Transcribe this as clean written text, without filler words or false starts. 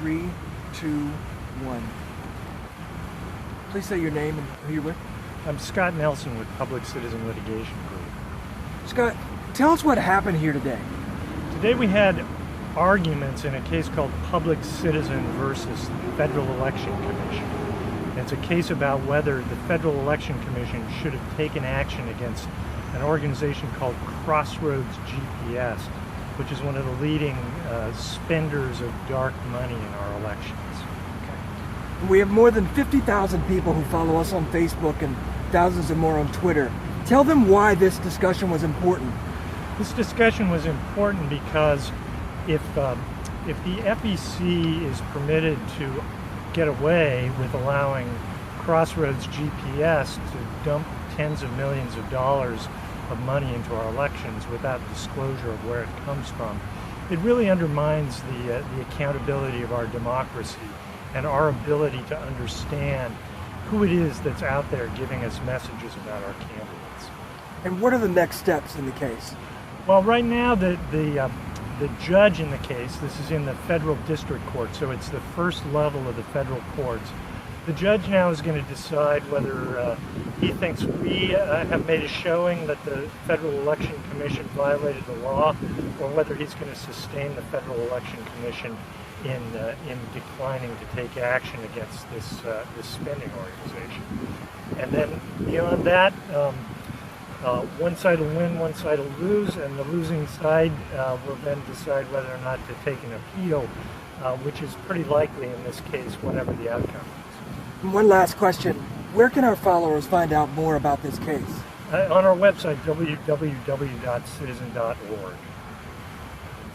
3, 2, 1. Please say your name and who you're with. I'm Scott Nelson with Public Citizen Litigation Group. Scott, tell us what happened here today. Today we had arguments in a case called Public Citizen versus Federal Election Commission. And it's a case about whether the Federal Election Commission should have taken action against an organization called Crossroads GPS, which is one of the leading spenders of dark money in our elections. We have more than 50,000 people who follow us on Facebook and thousands of more on Twitter. Tell them why this discussion was important. This discussion was important because if the FEC is permitted to get away with allowing Crossroads GPS to dump tens of millions of dollars of money into our elections without disclosure of where it comes from, it really undermines the accountability of our democracy and our ability to understand who it is that's out there giving us messages about our candidates. And what are the next steps in the case? Well, right now the judge in the case, this is in the federal district court, so it's the first level of the federal courts. The judge now is going to decide whether he thinks we have made a showing that the Federal Election Commission violated the law, or whether he's going to sustain the Federal Election Commission in declining to take action against this spending organization. And then beyond that, one side will win, one side will lose, and the losing side will then decide whether or not to take an appeal, which is pretty likely in this case, whatever the outcome is. And one last question. Where can our followers find out more about this case? On our website, www.citizen.org.